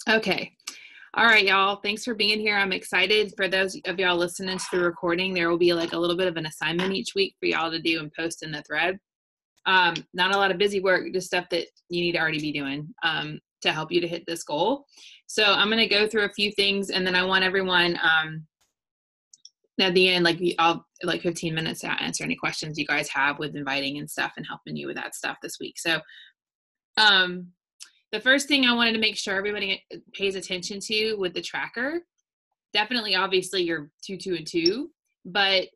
Okay. All right, y'all. Thanks for being here. I'm excited for those of y'all listening to the recording. There will be like a little bit of an assignment each week for y'all to do and post in the thread. Not a lot of busy work, just stuff that you need to already be doing to help you to hit this goal. So I'm going to go through a few things, and then I want everyone at the end, I'll 15 minutes to answer any questions you guys have with inviting and stuff and helping you with that stuff this week. So the first thing I wanted to make sure everybody pays attention to with the tracker, definitely, obviously, your 2, 2, and 2, but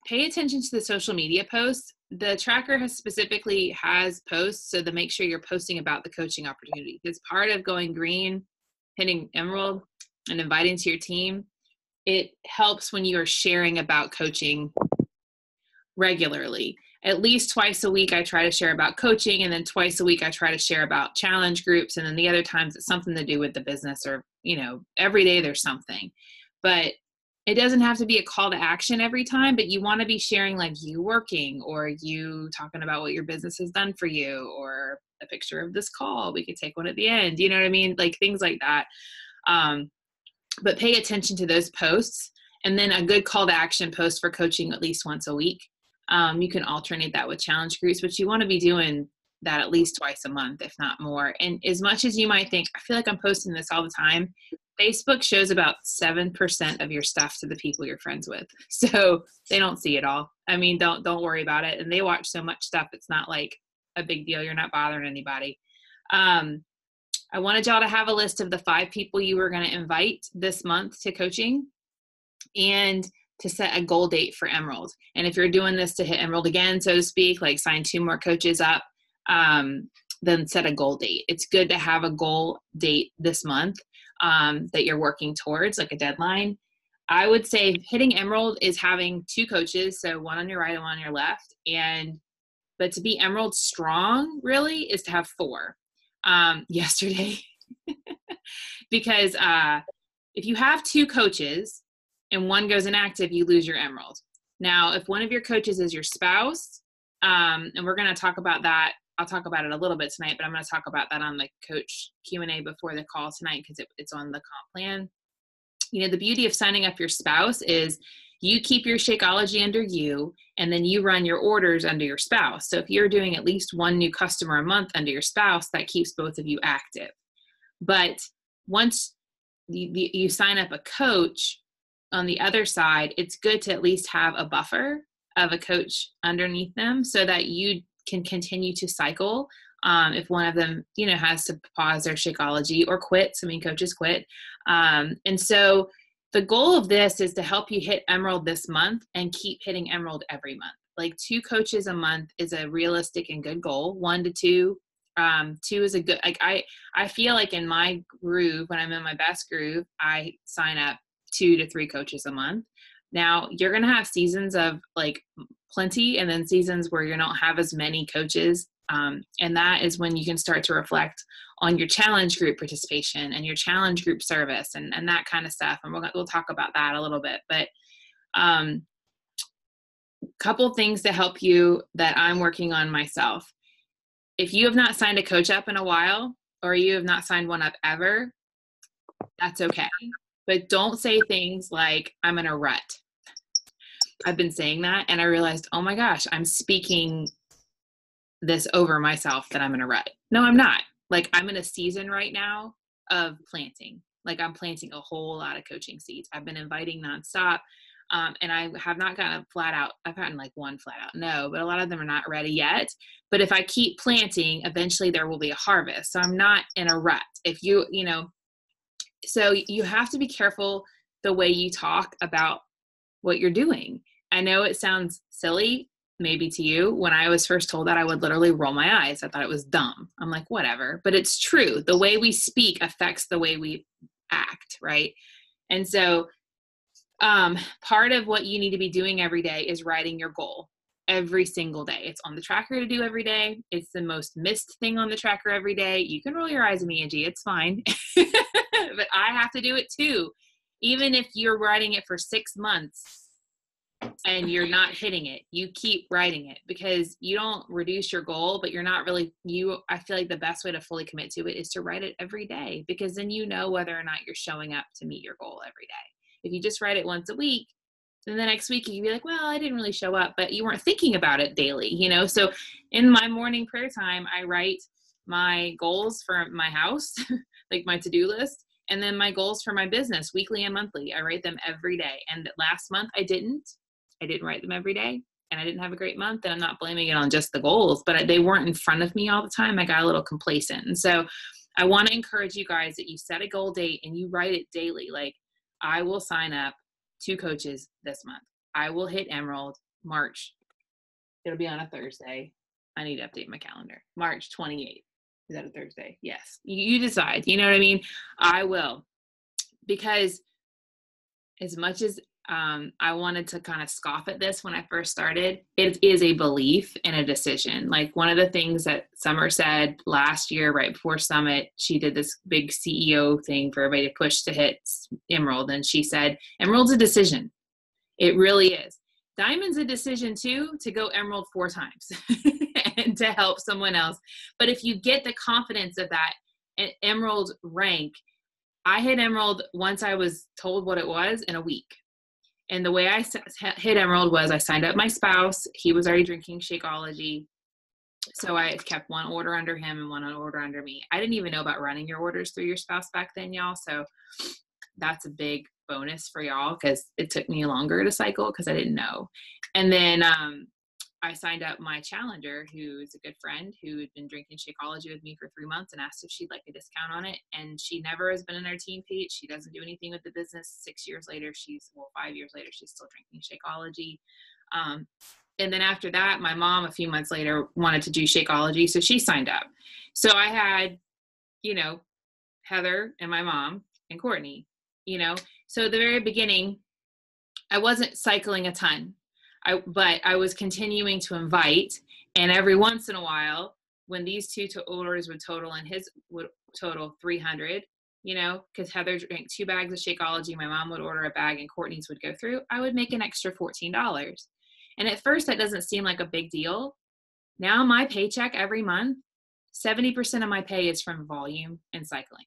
pay attention to the social media posts. The tracker specifically has posts, so to make sure you're posting about the coaching opportunity. Because part of going green, hitting emerald, and inviting to your team, it helps when you are sharing about coaching regularly. At least twice a week, I try to share about coaching, and then twice a week, I try to share about challenge groups, and then the other times it's something to do with the business, or, every day there's something. But it doesn't have to be a call to action every time, but you want to be sharing like you working, or you talking about what your business has done for you, or a picture of this call. We could take one at the end. You know what I mean? Like things like that. But pay attention to those posts, and then a good call to action post for coaching at least once a week. You can alternate that with challenge groups, but you want to be doing that at least twice a month, if not more. And as much as you might think, I feel like I'm posting this all the time, Facebook shows about 7% of your stuff to the people you're friends with. So they don't see it all. I mean, don't worry about it. And they watch so much stuff. It's not like a big deal. You're not bothering anybody. I wanted y'all to have a list of the 5 people you were going to invite this month to coaching, and to set a goal date for Emerald. And if you're doing this to hit Emerald again, so to speak, like sign 2 more coaches up, then set a goal date. It's good to have a goal date this month that you're working towards, like a deadline. I would say hitting Emerald is having 2 coaches, so one on your right and one on your left. But to be Emerald strong really is to have 4 yesterday. Because if you have 2 coaches and one goes inactive, you lose your Emerald. Now, if one of your coaches is your spouse, and we're going to talk about that, I'll talk about it a little bit tonight, but I'm going to talk about that on the coach Q&A before the call tonight, because it's on the comp plan. The beauty of signing up your spouse is you keep your Shakeology under you, and then you run your orders under your spouse. So if you're doing at least 1 new customer a month under your spouse, that keeps both of you active. But once you sign up a coach, on the other side, it's good to at least have a buffer of a coach underneath them so that you can continue to cycle. If one of them, has to pause their Shakeology or quit. So many coaches quit. And so the goal of this is to help you hit Emerald this month and keep hitting Emerald every month. Like 2 coaches a month is a realistic and good goal. 1 to 2. 2 is a good, like I feel like in my groove, when I'm in my best groove, I sign up 2 to 3 coaches a month. Now you're going to have seasons of like plenty, and then seasons where you don't have as many coaches. And that is when you can start to reflect on your challenge group participation and your challenge group service and that kind of stuff. And we'll talk about that a little bit, but couple things to help you that I'm working on myself. If you have not signed a coach up in a while, or you have not signed one up ever, that's okay. But don't say things like, I'm in a rut. I've been saying that, and I realized, oh my gosh, I'm speaking this over myself that I'm in a rut. No, I'm not. Like, I'm in a season right now of planting. Like, I'm planting a whole lot of coaching seeds. I've been inviting nonstop, and I have not gotten a flat out. I've gotten like 1 flat out no, but a lot of them are not ready yet. But if I keep planting, eventually there will be a harvest. So I'm not in a rut. If so you have to be careful the way you talk about what you're doing. I know it sounds silly, maybe to you. When I was first told that, I would literally roll my eyes. I thought it was dumb. I'm like, whatever. But it's true. The way we speak affects the way we act, right? And so part of what you need to be doing every day is writing your goal every single day. It's on the tracker to do every day. It's the most missed thing on the tracker every day. You can roll your eyes at me, Angie. It's fine. But I have to do it too. Even if you're writing it for 6 months, and you're not hitting it, you keep writing it, because you don't reduce your goal, but you're not really, I feel like the best way to fully commit to it is to write it every day, because then you know whether or not you're showing up to meet your goal every day. If you just write it once a week, then the next week you can be like, well, I didn't really show up, but you weren't thinking about it daily, you know? So in my morning prayer time, I write my goals for my house, like my to-do list, and then my goals for my business, weekly and monthly. I write them every day. And last month I didn't write them every day, and I didn't have a great month, and I'm not blaming it on just the goals, but they weren't in front of me all the time. I got a little complacent. And so I want to encourage you guys that you set a goal date and you write it daily. Like, I will sign up 2 coaches this month. I will hit Emerald March. It'll be on a Thursday. I need to update my calendar. March 28th. Is that a Thursday? Yes. You decide. You know what I mean? I will. Because as much as I wanted to kind of scoff at this when I first started, it is a belief and a decision. Like, one of the things that Summer said last year, right before Summit, she did this big CEO thing for everybody to push to hit Emerald. And she said, Emerald's a decision. It really is. Diamond's a decision too, to go Emerald 4 times and to help someone else. But if you get the confidence of that Emerald rank, I hit Emerald once I was told what it was in a week. And the way I hit Emerald was I signed up my spouse. He was already drinking Shakeology. So I kept one order under him and one order under me. I didn't even know about running your orders through your spouse back then, y'all. So that's a big bonus for y'all, because it took me longer to cycle because I didn't know. And then I signed up my challenger, who's a good friend who had been drinking Shakeology with me for 3 months, and asked if she'd like a discount on it. And she never has been in our team, Pete. She doesn't do anything with the business. 6 years later, 5 years later, she's still drinking Shakeology. And then after that, my mom, a few months later, wanted to do Shakeology, so she signed up. So I had, Heather and my mom and Courtney, So at the very beginning, I wasn't cycling a ton. But I was continuing to invite, and every once in a while, when these 2 orders would total and his would total 300, because Heather drank 2 bags of Shakeology, my mom would order a bag, and Courtney's would go through, I would make an extra $14. And at first, that doesn't seem like a big deal. Now my paycheck every month, 70% of my pay is from volume and cycling.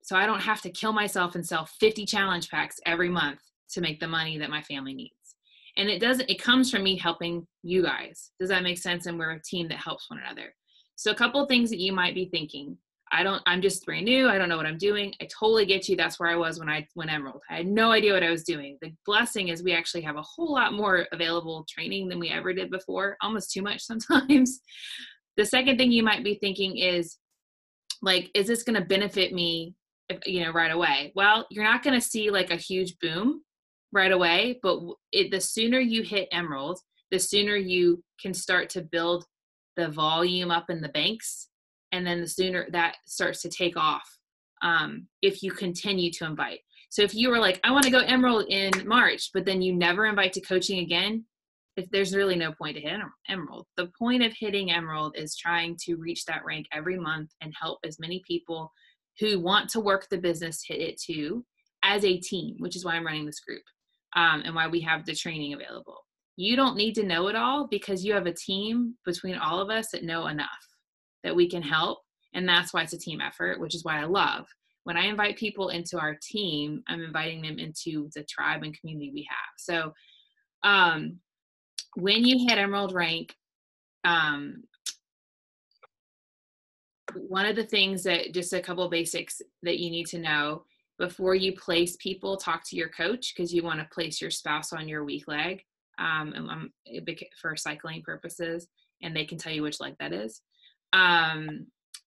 So I don't have to kill myself and sell 50 challenge packs every month to make the money that my family needs. And it comes from me helping you guys. Does that make sense? And we're a team that helps one another. So a couple of things that you might be thinking. I'm just brand new. I don't know what I'm doing. I totally get you. That's where I was when I went Emerald. I had no idea what I was doing. The blessing is we actually have a whole lot more available training than we ever did before, almost too much sometimes. The second thing you might be thinking is, like, is this going to benefit me, right away? Well, you're not going to see like a huge boom right away, but the sooner you hit Emerald, the sooner you can start to build the volume up in the banks, and then the sooner that starts to take off if you continue to invite. So if you were like, I want to go Emerald in March, but then you never invite to coaching again, there's really no point to hit Emerald. The point of hitting Emerald is trying to reach that rank every month and help as many people who want to work the business hit it too, as a team, which is why I'm running this group. And why we have the training available. You don't need to know it all, because you have a team between all of us that know enough that we can help. And that's why it's a team effort, which is why I love when I invite people into our team, I'm inviting them into the tribe and community we have. So when you hit Emerald rank, one of the things that, just a couple of basics that you need to know before you place people, talk to your coach, because you want to place your spouse on your weak leg for cycling purposes, and they can tell you which leg that is.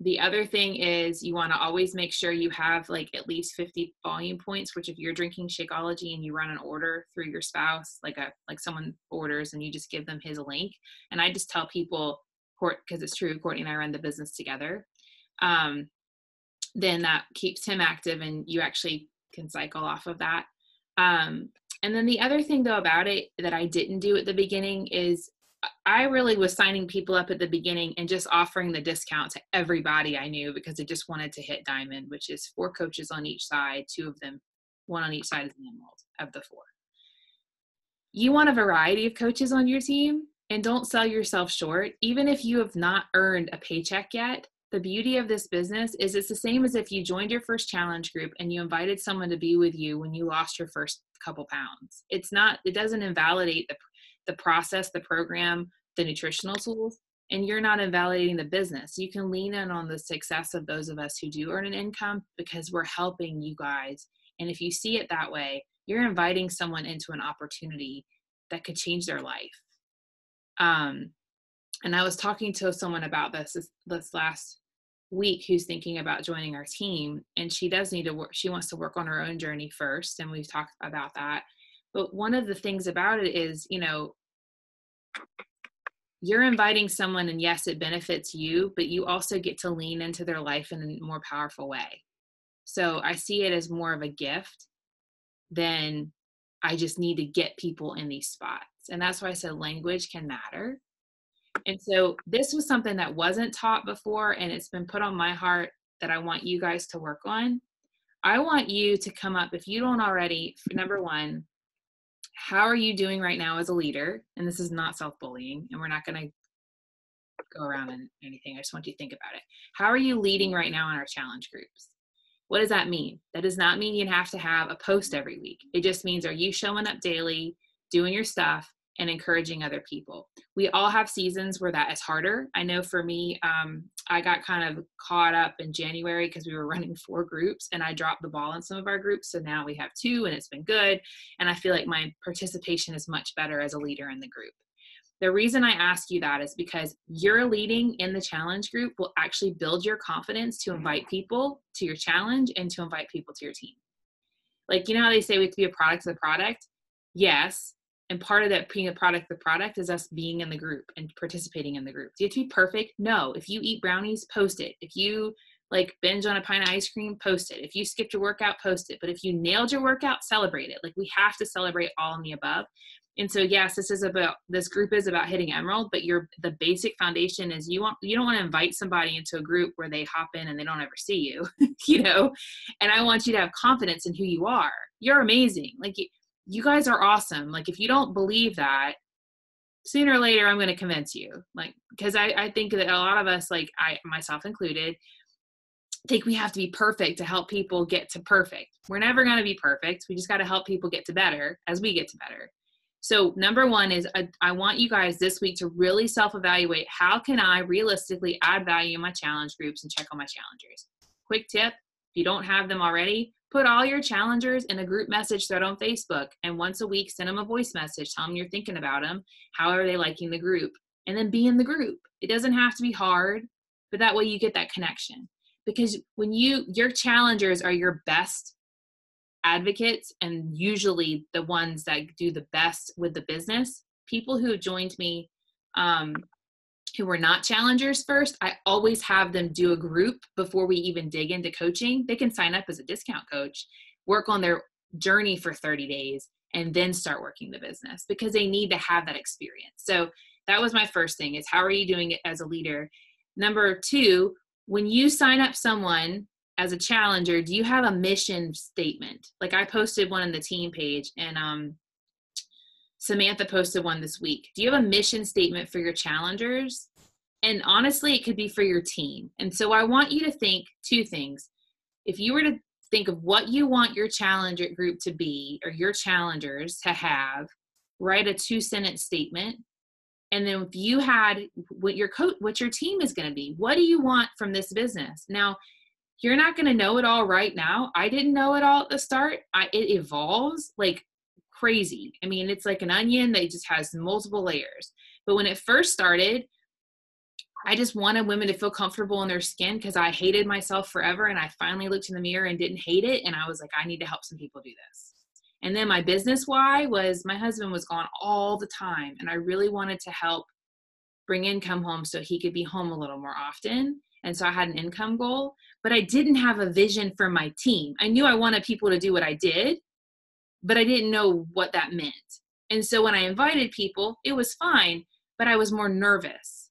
The other thing is you want to always make sure you have like at least 50 volume points, which if you're drinking Shakeology and you run an order through your spouse, like someone orders and you just give them his link. And I just tell people, because it's true, Courtney and I run the business together. Then that keeps him active and you actually can cycle off of that. And then the other thing though about it that I didn't do at the beginning is I really was signing people up at the beginning and just offering the discount to everybody I knew, because I just wanted to hit Diamond, which is 4 coaches on each side, 2 of them, 1 on each side is the Emerald of the 4. You want a variety of coaches on your team, and don't sell yourself short. Even if you have not earned a paycheck yet, the beauty of this business is it's the same as if you joined your first challenge group and you invited someone to be with you when you lost your first couple pounds. It doesn't invalidate the process, the program, the nutritional tools, and you're not invalidating the business. You can lean in on the success of those of us who do earn an income because we're helping you guys. And if you see it that way, you're inviting someone into an opportunity that could change their life. And I was talking to someone about this last week who's thinking about joining our team, and she does need to work. She wants to work on her own journey first, and we've talked about that. But one of the things about it is, you're inviting someone, and yes, it benefits you, but you also get to lean into their life in a more powerful way. So I see it as more of a gift than I just need to get people in these spots. And that's why I said language can matter. And so this was something that wasn't taught before, and it's been put on my heart that I want you guys to work on. I want you to come up, if you don't already, number one, how are you doing right now as a leader? And this is not self-bullying, and we're not going to go around and anything. I just want you to think about it. How are you leading right now in our challenge groups? What does that mean? That does not mean you have to have a post every week. It just means, are you showing up daily, doing your stuff, and encouraging other people? We all have seasons where that is harder. I know for me, I got kind of caught up in January because we were running 4 groups and I dropped the ball in some of our groups. So now we have 2 and it's been good. And I feel like my participation is much better as a leader in the group. The reason I ask you that is because your leading in the challenge group will actually build your confidence to invite people to your challenge and to invite people to your team. Like, how they say we have to be a product of the product? Yes. And part of that being a product of the product is us being in the group and participating in the group. Do you have to be perfect? No. If you eat brownies, post it. If you binge on a pint of ice cream, post it. If you skipped your workout, post it. But if you nailed your workout, celebrate it. We have to celebrate all in the above. And so, yes, this group is about hitting Emerald, but the basic foundation is you don't want to invite somebody into a group where they hop in and they don't ever see you, and I want you to have confidence in who you are. You're amazing. You guys are awesome. If you don't believe that, sooner or later, I'm going to convince you, because I think that a lot of us, I, myself included, think we have to be perfect to help people get to perfect. We're never going to be perfect. We just got to help people get to better as we get to better. So number one is I want you guys this week to really self-evaluate, how can I realistically add value in my challenge groups and check on my challengers. Quick tip, if you don't have them already, put all your challengers in a group message thread on Facebook, and once a week, send them a voice message. Tell them you're thinking about them. How are they liking the group? And then be in the group. It doesn't have to be hard, but that way you get that connection. Because when your challengers are your best advocates, and usually the ones that do the best with the business, people who joined me who were not challengers first, I always have them do a group before we even dig into coaching. They can sign up as a discount coach, work on their journey for 30 days, and then start working the business because they need to have that experience. So that was my first thing, is how are you doing it as a leader? Number 2, when you sign up someone as a challenger, do you have a mission statement? I posted one on the team page, and Samantha posted one this week. Do you have a mission statement for your challengers? And honestly, it could be for your team. And so I want you to think 2 things. If you were to think of what you want your challenger group to be, or your challengers to have, write a 2-sentence statement. And then if you had what your team is going to be, what do you want from this business? Now, you're not going to know it all right now. I didn't know it all at the start. It evolves like crazy. I mean, it's like an onion that just has multiple layers. But when it first started, I just wanted women to feel comfortable in their skin because I hated myself forever. And I finally looked in the mirror and didn't hate it. And I was like, I need to help some people do this. And then my business why was my husband was gone all the time. And I really wanted to help bring income home so he could be home a little more often. And so I had an income goal, but I didn't have a vision for my team. I knew I wanted people to do what I did, but I didn't know what that meant. And so when I invited people, it was fine, but I was more nervous.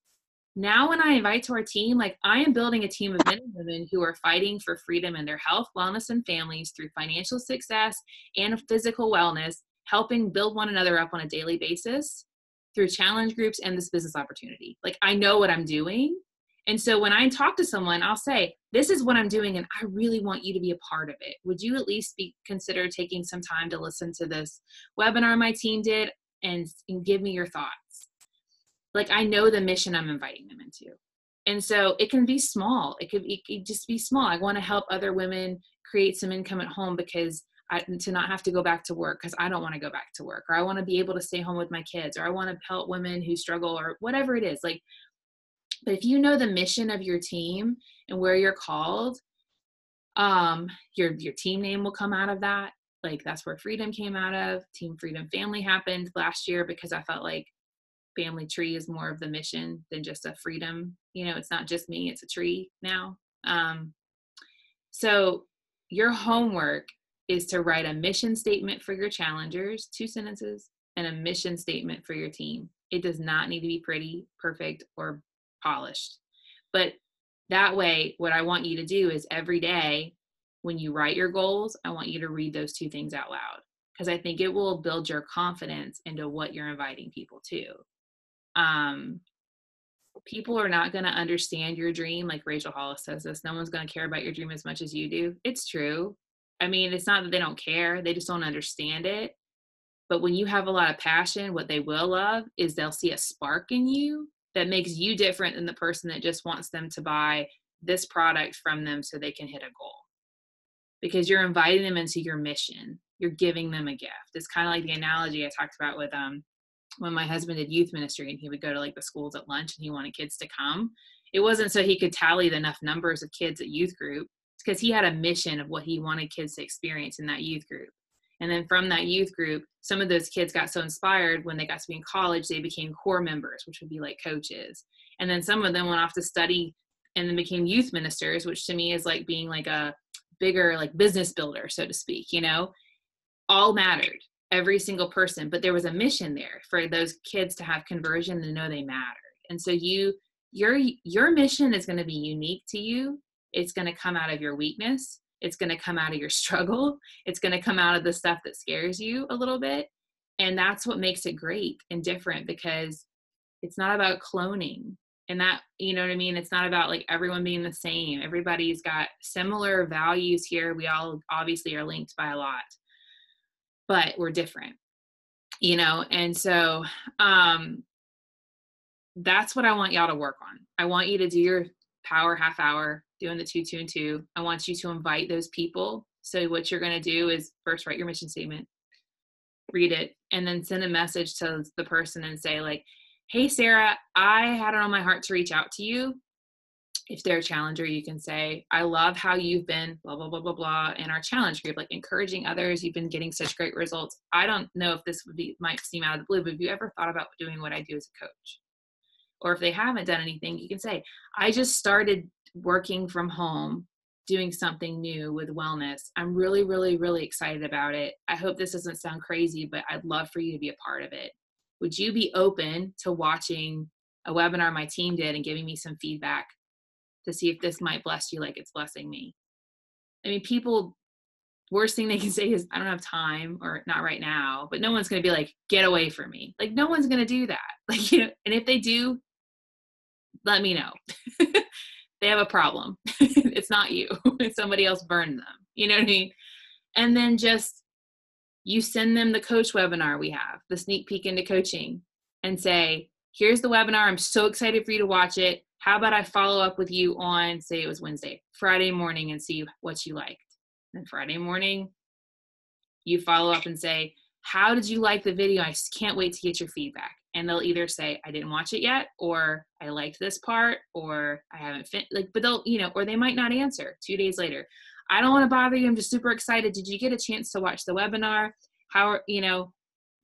Now when I invite to our team, I am building a team of men and women who are fighting for freedom in their health, wellness, and families through financial success and physical wellness, helping build one another up on a daily basis through challenge groups and this business opportunity. Like, I know what I'm doing. And so when I talk to someone, I'll say, this is what I'm doing, and I really want you to be a part of it. Would you at least consider taking some time to listen to this webinar my team did and give me your thoughts? Like, I know the mission I'm inviting them into. And so it can be small. It could just be small. I want to help other women create some income at home because to not have to go back to work because I don't want to go back to work, or I want to be able to stay home with my kids, or I want to help women who struggle, or whatever it is. Like, but if you know the mission of your team and where you're called, your team name will come out of that. Like, that's where Freedom came out of. Team Freedom Family happened last year because I felt like family tree is more of the mission than just a freedom. You know, it's not just me, it's a tree now. So your homework is to write a mission statement for your challengers, 2 sentences, and a mission statement for your team. It does not need to be pretty, perfect, or polished. But that way, what I want you to do is every day when you write your goals, I want you to read those 2 things out loud, because I think it will build your confidence into what you're inviting people to. People are not going to understand your dream. Like Rachel Hollis says this, no one's going to care about your dream as much as you do. It's true. I mean, it's not that they don't care. They just don't understand it. But when you have a lot of passion, what they will love is they'll see a spark in you that makes you different than the person that just wants them to buy this product from them so they can hit a goal. Because you're inviting them into your mission. You're giving them a gift. It's kind of like the analogy I talked about with when my husband did youth ministry, and he would go to like the schools at lunch and he wanted kids to come. It wasn't so he could tally enough numbers of kids at youth group. It's because he had a mission of what he wanted kids to experience in that youth group. And then from that youth group, some of those kids got so inspired when they got to be in college, they became core members, which would be like coaches. And then some of them went off to study and then became youth ministers, which to me is like being like a bigger like business builder, so to speak, you know, all mattered. Every single person, but there was a mission there for those kids to have conversion and know they mattered. And so your mission is going to be unique to you. It's going to come out of your weakness. It's going to come out of your struggle. It's going to come out of the stuff that scares you a little bit. And that's what makes it great and different, because it's not about cloning. And that, you know what I mean? It's not about like everyone being the same. Everybody's got similar values here. We all obviously are linked by a lot, but we're different, you know? And so that's what I want y'all to work on. I want you to do your power half hour, doing the 2, 2, and 2. I want you to invite those people. So what you're going to do is first write your mission statement, read it, and then send a message to the person and say like, hey, Sarah, I had it on my heart to reach out to you. If they're a challenger, you can say, I love how you've been blah, blah, blah, blah, blah, in our challenge group, like encouraging others. You've been getting such great results. I don't know if this might seem out of the blue, but have you ever thought about doing what I do as a coach? Or if they haven't done anything, you can say, I just started working from home, doing something new with wellness. I'm really, really, really excited about it. I hope this doesn't sound crazy, but I'd love for you to be a part of it. Would you be open to watching a webinar my team did and giving me some feedback to see if this might bless you like it's blessing me? I mean, people, worst thing they can say is, I don't have time, or not right now, but no one's going to be like, get away from me. Like, no one's going to do that. Like, you know, and if they do, let me know. They have a problem. It's not you. Somebody else burned them. You know what I mean? And then just, you send them the coach webinar we have, the sneak peek into coaching, and say, here's the webinar. I'm so excited for you to watch it. How about I follow up with you on, say it was Wednesday, Friday morning, and see what you liked. Then Friday morning, you follow up and say, how did you like the video? I can't wait to get your feedback. And they'll either say, I didn't watch it yet, or I liked this part, or I haven't but they'll, you know, or they might not answer 2 days later. I don't want to bother you. I'm just super excited. Did you get a chance to watch the webinar? You know,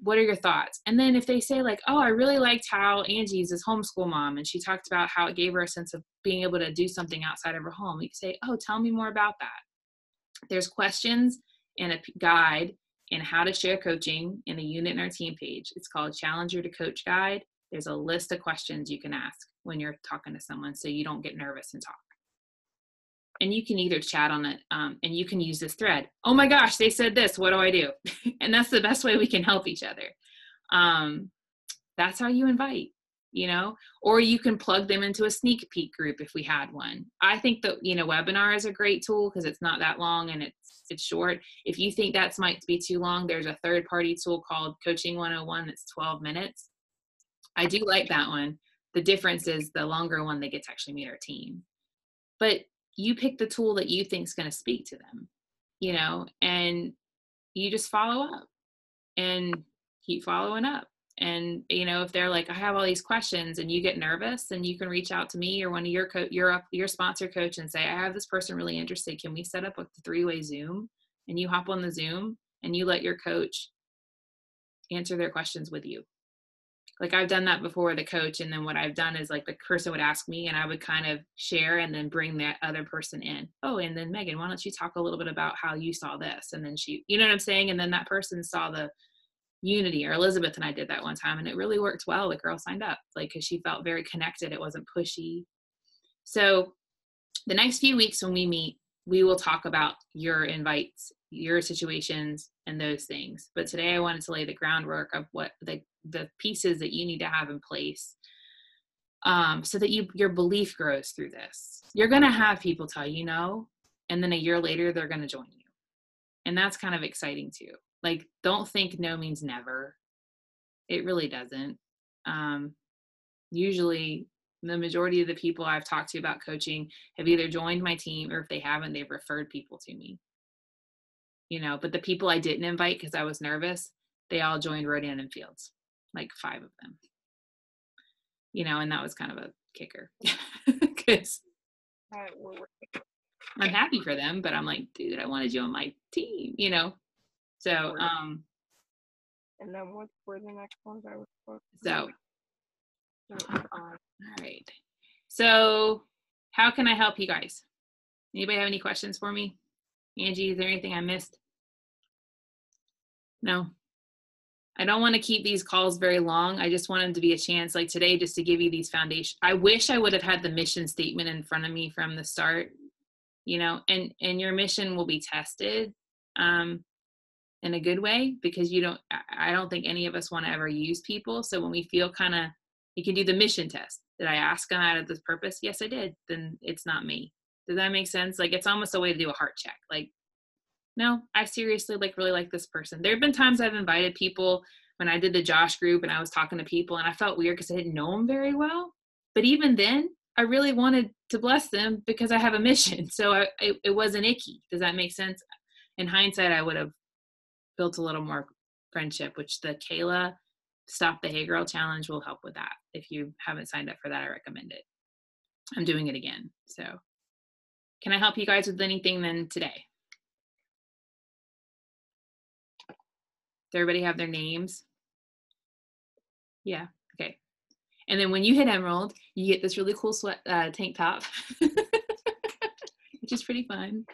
what are your thoughts? And then if they say like, oh, I really liked how Angie's this homeschool mom, and she talked about how it gave her a sense of being able to do something outside of her home. You can say, oh, tell me more about that. There's questions and a guide in how to share coaching in a unit in our team page. It's called Challenger to Coach Guide. There's a list of questions you can ask when you're talking to someone so you don't get nervous and talk. and you can either chat on it, and you can use this thread. Oh my gosh, they said this, what do I do? And that's the best way we can help each other. That's how you invite, or you can plug them into a sneak peek group if we had one. I think that, webinar is a great tool because it's not that long and it's short. If you think that might be too long, there's a third party tool called Coaching 101 that's 12 minutes. I do like that one. The difference is the longer one, they get to actually meet our team. But you pick the tool that you think is going to speak to them, and you just follow up and keep following up. And, if they're like, I have all these questions, and you get nervous, then you can reach out to me or one of your sponsor coach and say, I have this person really interested. Can we set up a 3-way Zoom? And you hop on the Zoom and you let your coach answer their questions with you. Like I've done that before with a coach. And then what I've done is like the person would ask me and I would kind of share and then bring that other person in. Oh, and then Megan, why don't you talk a little bit about how you saw this? And then she, you know what I'm saying? And then that person saw the unity, or Elizabeth and I did that one time and it really worked well. The girl signed up because she felt very connected. It wasn't pushy. So the next few weeks when we meet, we will talk about your invites, your situations, and those things. But today I wanted to lay the groundwork of what the pieces that you need to have in place, so that your belief grows through this. You're going to have people tell you no, and then a year later they're going to join you. And that's kind of exciting too. Like, don't think no means never. It really doesn't. Usually the majority of the people I've talked to about coaching have either joined my team, or if they haven't, they've referred people to me. But the people I didn't invite because I was nervous, they all joined Rodan and Fields, like 5 of them. And that was kind of a kicker because I'm happy for them, but I'm like, dude, I wanted you on my team, So, and then what were the next ones I was supposed to so, all right. So how can I help you guys? Anybody have any questions for me? Angie, is there anything I missed? No. I don't want to keep these calls very long. I just want them to be a chance, like today, just to give you these foundations. I wish I would have had the mission statement in front of me from the start, and your mission will be tested in a good way, because I don't think any of us want to ever use people. So when we feel you can do the mission test. Did I ask them out of this purpose? Yes, I did. Then it's not me. Does that make sense? Like, it's almost a way to do a heart check. Like, no, I seriously really like this person. There have been times I've invited people when I did the Josh group and I was talking to people and I felt weird because I didn't know them very well. But even then, I really wanted to bless them because I have a mission. So it wasn't icky. Does that make sense? In hindsight, I would have built a little more friendship, which the Kayla Stop the Hey Girl Challenge will help with that. If you haven't signed up for that, I recommend it. I'm doing it again. So can I help you guys with anything then today? Does everybody have their names? Yeah, okay. And then when you hit Emerald, you get this really cool tank top, which is pretty fun.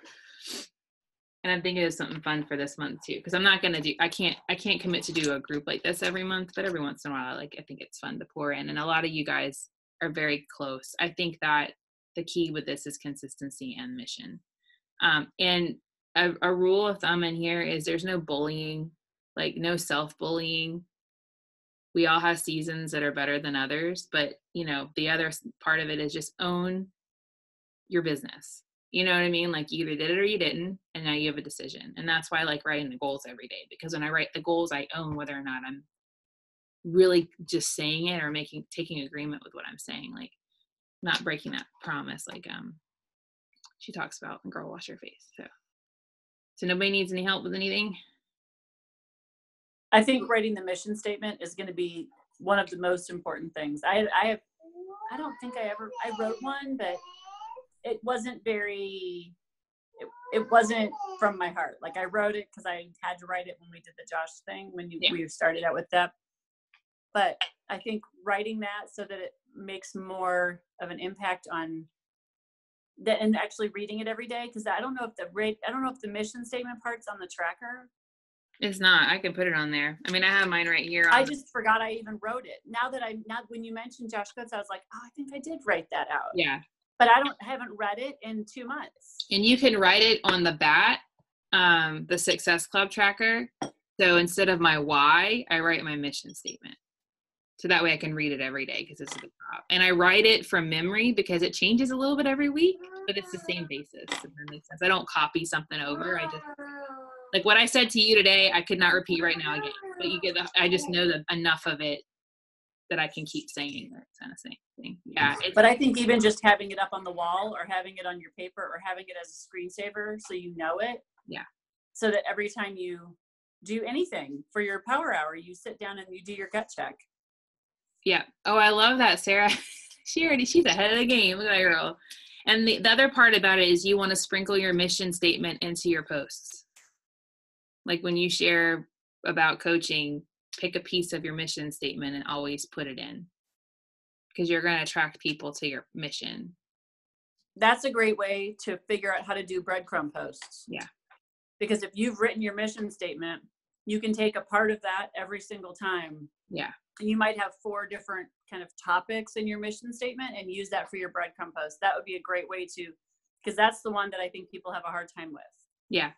And I'm thinking of something fun for this month too, because I'm not gonna I can't commit to do a group like this every month, but every once in a while, I think it's fun to pour in. And a lot of you guys are very close. I think that the key with this is consistency and mission. And a rule of thumb in here is there's no bullying, like no self-bullying. We all have seasons that are better than others, but the other part of it is just own your business. You know what I mean? Like, you either did it or you didn't, and now you have a decision. And that's why I like writing the goals every day, because when I write the goals, I own whether or not I'm really just saying it or taking agreement with what I'm saying, like not breaking that promise, like she talks about in Girl Wash Your Face. So nobody needs any help with anything? I think writing the mission statement is going to be one of the most important things. I don't think I wrote one, but it wasn't it wasn't from my heart. Like, I wrote it because I had to write it when we did the Josh thing, we started out with that. But I think writing that so that it makes more of an impact on that, and actually reading it every day. Cause I don't know if the mission statement part's on the tracker. It's not. I can put it on there. I mean, I have mine right here. I just forgot I even wrote it. Now when you mentioned Josh Goods, I was like, oh, I think I did write that out. Yeah. but haven't read it in 2 months. And you can write it on the bat, the Success Club tracker. So instead of my why, I write my mission statement. So that way I can read it every day because it's at the top. And I write it from memory because it changes a little bit every week, but it's the same basis, if that makes sense. I don't copy something over. I just, like what I said to you today, I could not repeat right now again. But I just know that enough of it that I can keep saying that kind of thing. Yeah. But I think even just having it up on the wall or having it on your paper or having it as a screensaver so you know it. Yeah. So that every time you do anything for your power hour, you sit down and you do your gut check. Yeah. Oh, I love that, Sarah. She's ahead of the game. Look at that girl. And the other part about it is you want to sprinkle your mission statement into your posts. Like when you share about coaching, pick a piece of your mission statement and always put it in, because you're going to attract people to your mission. That's a great way to figure out how to do breadcrumb posts. Yeah. Because if you've written your mission statement, you can take a part of that every single time. Yeah. You might have 4 different kind of topics in your mission statement and use that for your breadcrumb post. That would be a great way to, because that's the one that I think people have a hard time with. Yeah.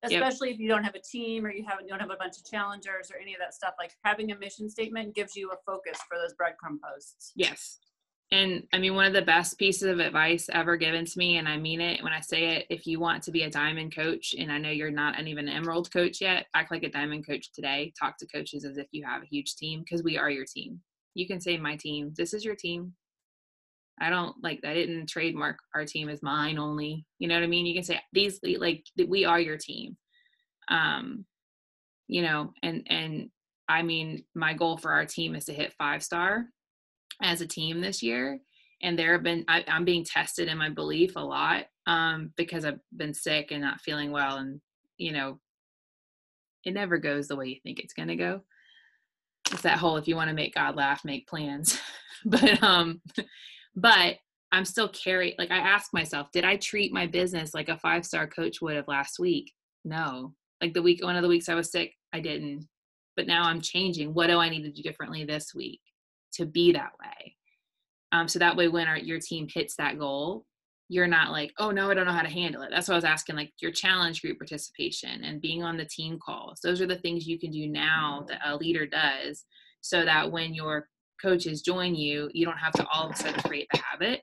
Especially if you don't have a team or you don't have a bunch of challengers or any of that stuff. Like having a mission statement gives you a focus for those breadcrumb posts. Yes. And I mean, one of the best pieces of advice ever given to me, and I mean it when I say it, if you want to be a diamond coach, and I know you're not even an emerald coach yet, act like a diamond coach today. Talk to coaches as if you have a huge team, because we are your team. You can say my team. This is your team. I didn't trademark our team as mine only. You know what I mean? You can say we are your team. You know, and I mean, my goal for our team is to hit 5-star as a team this year. And I'm being tested in my belief a lot, because I've been sick and not feeling well. And, you know, it never goes the way you think it's going to go. It's that whole, if you want to make God laugh, make plans. But I'm still I ask myself, did I treat my business like a 5-star coach would have last week? No. Like one of the weeks I was sick, I didn't. But now I'm changing. What do I need to do differently this week to be that way? So that way when your team hits that goal, you're not like, oh no, I don't know how to handle it. That's what I was asking, like your challenge group participation and being on the team calls. Those are the things you can do now that a leader does, so that when your coaches join you, you don't have to all of a sudden create the habit.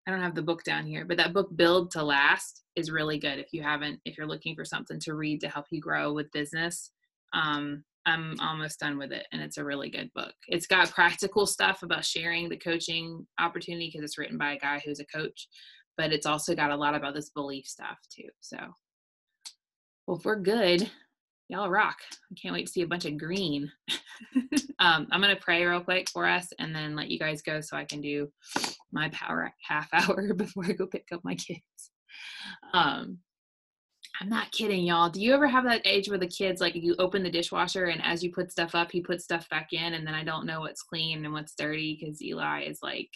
I don't have the book down here, but that book Build to Last is really good. If you're looking for something to read to help you grow with business, I'm almost done with it, and it's a really good book. It's got practical stuff about sharing the coaching opportunity because it's written by a guy who's a coach, but it's also got a lot about this belief stuff too. So, well, if we're good, y'all rock. I can't wait to see a bunch of green. I'm going to pray real quick for us and then let you guys go so I can do my power half hour before I go pick up my kids. I'm not kidding, y'all. Do you ever have that age where the kids, like, you open the dishwasher and as you put stuff up, he puts stuff back in, and then I don't know what's clean and what's dirty because Eli is like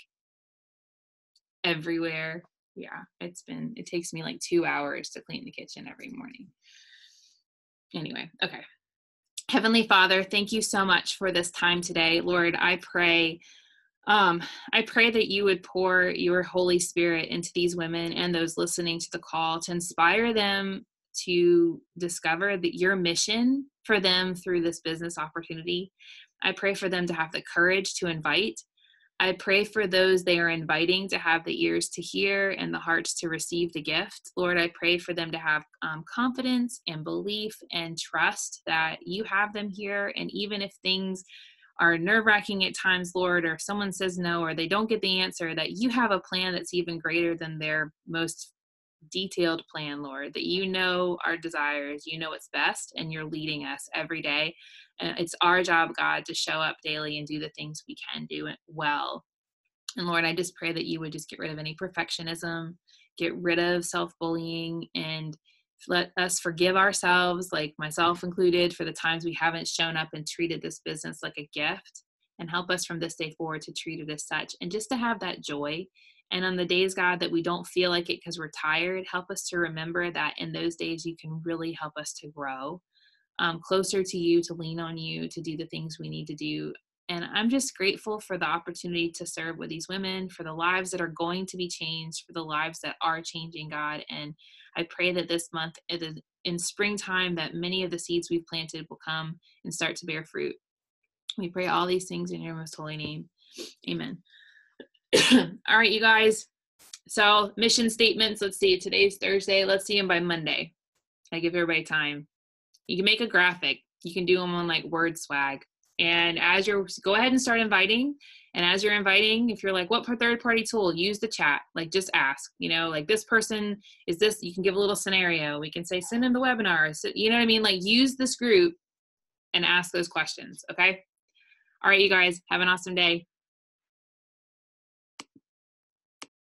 everywhere. Yeah, it takes me like 2 hours to clean the kitchen every morning. Anyway, okay. Heavenly Father, thank you so much for this time today. Lord, I pray that you would pour your Holy Spirit into these women and those listening to the call to inspire them to discover your mission for them through this business opportunity. I pray for them to have the courage to invite. I pray for those they are inviting to have the ears to hear and the hearts to receive the gift. Lord, I pray for them to have confidence and belief and trust that you have them here. And even if things are nerve-wracking at times, Lord, or if someone says no, or they don't get the answer, that you have a plan that's even greater than their most detailed plan, Lord, that you know our desires, you know what's best, and you're leading us every day. And it's our job, God, to show up daily and do the things we can do well. And Lord, I just pray that you would just get rid of any perfectionism, get rid of self-bullying, and let us forgive ourselves, like myself included, for the times we haven't shown up and treated this business like a gift, and help us from this day forward to treat it as such and just to have that joy. And on the days, God, that we don't feel like it because we're tired, help us to remember that in those days you can really help us to grow closer to you, to lean on you, to do the things we need to do And I'm just grateful for the opportunity to serve with these women, for the lives that are going to be changed, for the lives that are changing, God. And I pray that this month, in springtime, that many of the seeds we've planted will come and start to bear fruit. We pray all these things in your most holy name. Amen. All right, you guys. So mission statements, let's see, today's Thursday. Let's see them by Monday. I give everybody time. You can make a graphic. You can do them on like WordSwag. And as you're, go ahead and start inviting. And as you're inviting, if you're like, what third party tool? Use the chat. Like just ask, you know, like this person is this, you can give a little scenario. We can say, send in the webinar. So, you know what I mean? Like use this group and ask those questions. Okay. All right, you guys, have an awesome day.